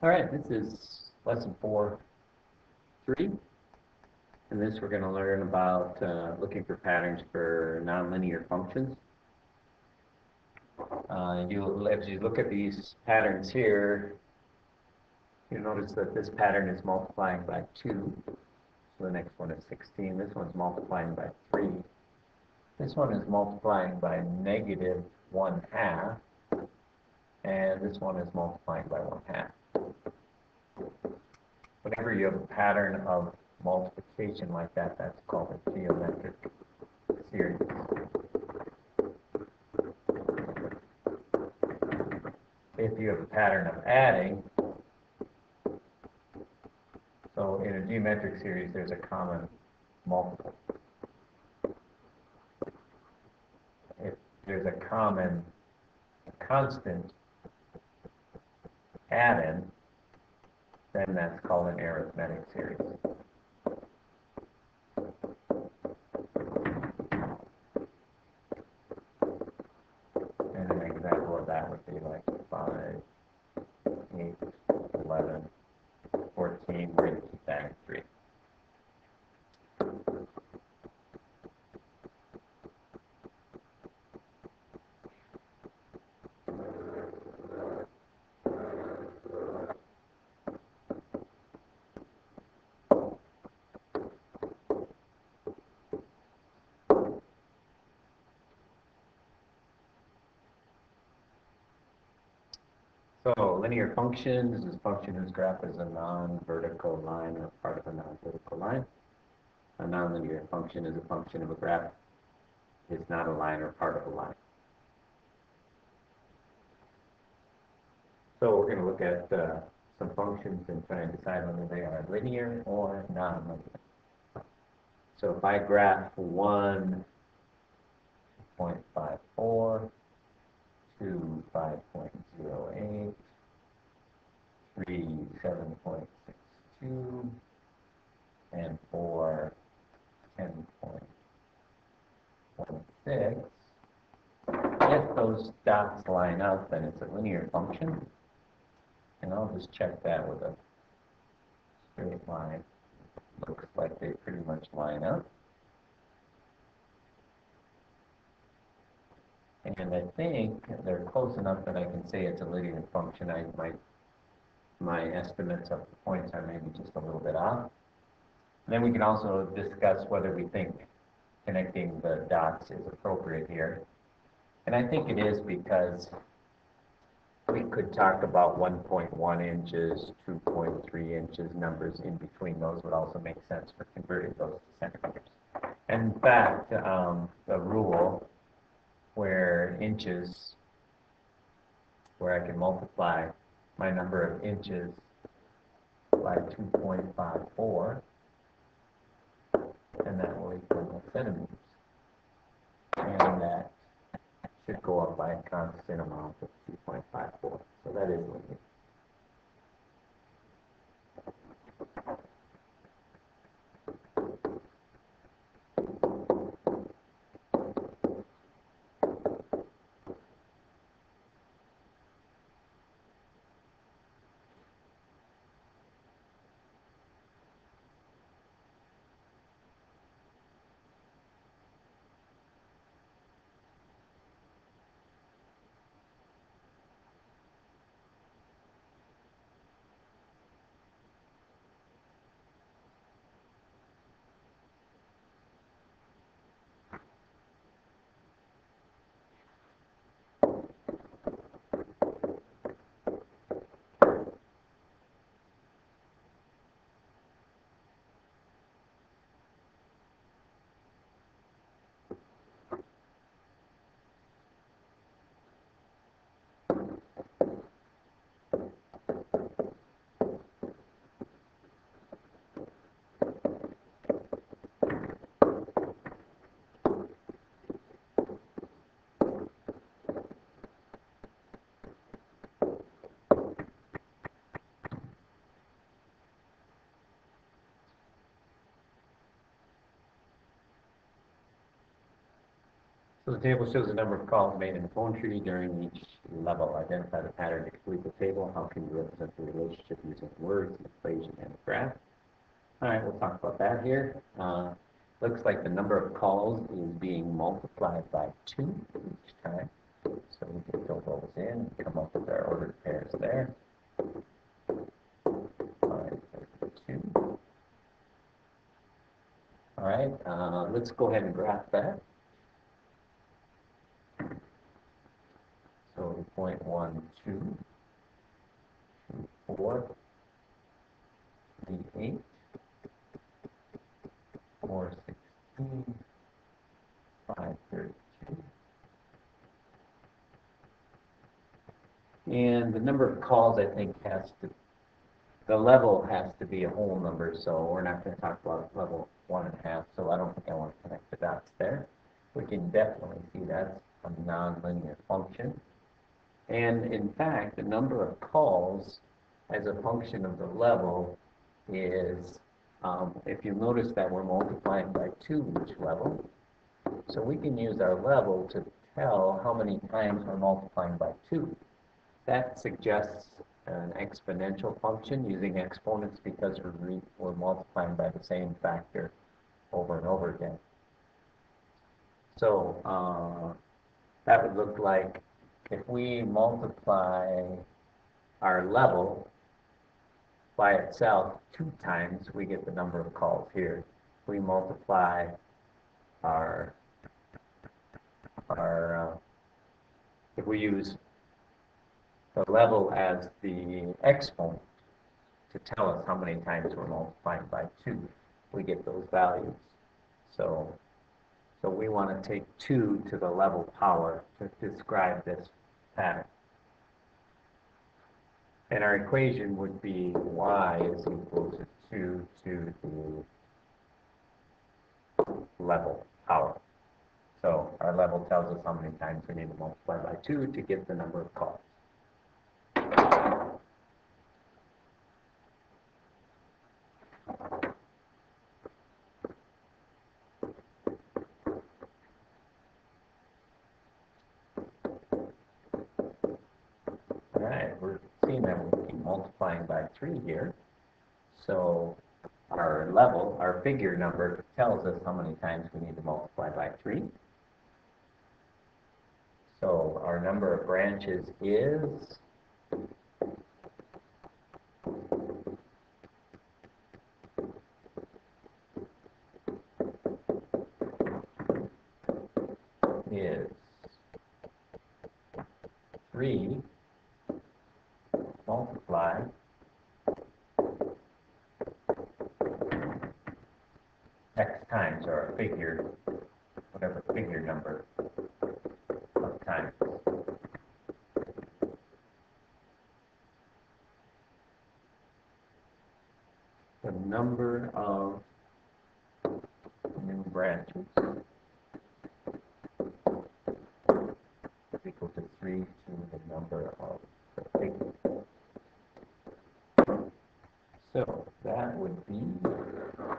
All right, this is lesson 4.3. In this, we're going to learn about looking for patterns for nonlinear functions. As you look at these patterns here, you notice that this pattern is multiplying by 2. So the next one is 16. This one's multiplying by 3. This one is multiplying by negative 1/2. And this one is multiplying by 1/2. Whenever you have a pattern of multiplication like that, that's called a geometric series. If you have a pattern of adding, so in a geometric series, there's a common multiple. If there's a common constant add-in, then that's called an arithmetic series. And an example of that would be like 5, 8, 11, 14, we're going to keep that in 3. So linear functions is a function whose graph is a non-vertical line or part of a non-vertical line. A nonlinear function is a function of a graph. It's not a line or part of a line. So we're going to look at some functions and try and decide whether they are linear or nonlinear. So if I graph 1.54, 2, 5.08, 3, 7.62, and 4, 10.16. If those dots line up, then it's a linear function. And I'll just check that with a straight line. Looks like they pretty much line up. And I think they're close enough that I can say it's a linear function. My estimates of the points are maybe just a little bit off. Then we can also discuss whether we think connecting the dots is appropriate here. And I think it is, because we could talk about 1.1 inches, 2.3 inches, numbers in between those would also make sense for converting those to centimeters. And in fact, the rule where inches, where I can multiply my number of inches by 2.54, and that will equal centimeters. And that should go up by a constant amount of 2.54. So that is linear. So the table shows the number of calls made in the phone tree during each level. Identify the pattern to complete the table. How can you represent the relationship using words, an equation, and a graph? All right, we'll talk about that here. Looks like the number of calls is being multiplied by 2 each time. So we can fill those in and come up with our ordered pairs there. 5, 2. All right, let's go ahead and graph that. So 0.1, 2, 4, 3, 8, 4, 16, 5, 32. And the number of calls, I think, the level has to be a whole number, so we're not going to talk about level 1.5, so I don't think I want to connect the dots there. We can definitely see that's a nonlinear function. And in fact, the number of calls as a function of the level is, if you notice that we're multiplying by 2 each level, so we can use our level to tell how many times we're multiplying by 2. That suggests an exponential function using exponents because we're multiplying by the same factor over and over again. So that would look like if we multiply our level by itself 2 times, we get the number of calls here. If we multiply if we use the level as the exponent to tell us how many times we're multiplying by 2, we get those values. So we want to take 2 to the level power to describe this pattern. And our equation would be y is equal to 2 to the level power. So our level tells us how many times we need to multiply by 2 to get the number of calls. Alright, we're seeing that we keep multiplying by 3 here. So our level, our figure number, tells us how many times we need to multiply by 3. So our number of branches is is 3 multiplied x times, or a figure, whatever figure number of times. The number of new branches is equal to 3 to the number of the figure. So that would be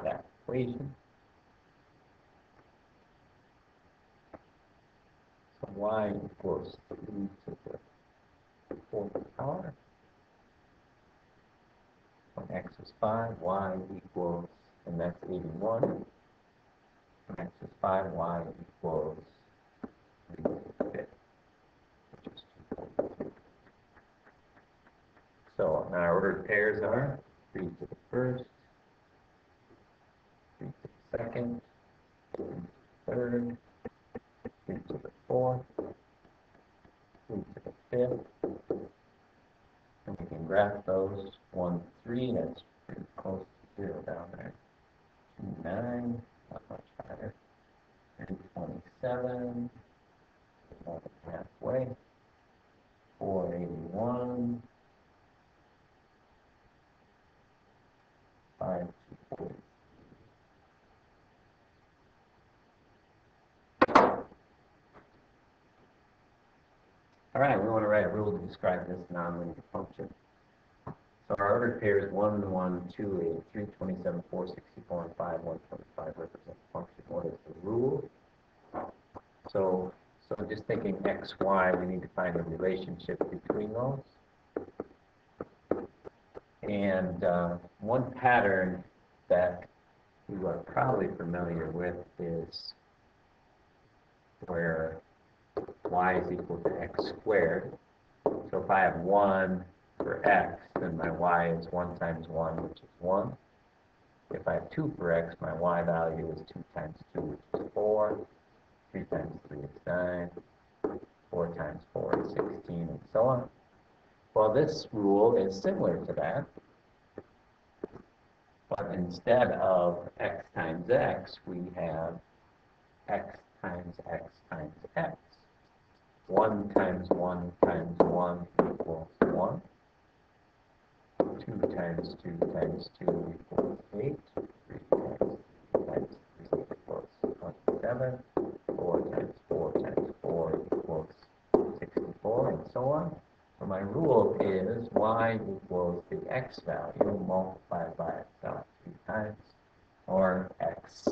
that equation. So y equals 3 to the 4th power. When x is 5, y equals, and that's 81. When x is 5, y equals 3 to the 5th, which is 2.3. So our ordered pairs are 3 to the 1st, 3 to the 2nd, 3 to the 3rd, 3 to the 4th, 3 to the 5th. And we can graph those. 1, 3, that's pretty close to 0 down there. 2, 9, not much higher. 3, 27, more than halfway. 4, 81. 5, 40. All right, we want to write a rule to describe this nonlinear function. So our ordered pairs 1, 1, 2, 8, 3, 27, 4, 64, and 5, 125 represent the function. What is the rule? So, so just thinking x, y, we need to find a relationship between those. And one pattern that you are probably familiar with is where y is equal to x squared. So if I have 1 for x, then my y is 1 times 1, which is 1. If I have 2 for x, my y value is 2 times 2, which is 4. 3 times 3 is 9. 4 times 4 is 16, and so on. Well, this rule is similar to that. But instead of x times x, we have x times x times x. 1 times 1 times 1 equals 1. 2 times 2 times 2 equals 8. 3 times 3 times 3 equals 27. 4 times 4 times 4 equals 64, and so on. So my rule is y equals the x value multiplied by itself 3 times, or x.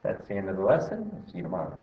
That's the end of the lesson. See you tomorrow.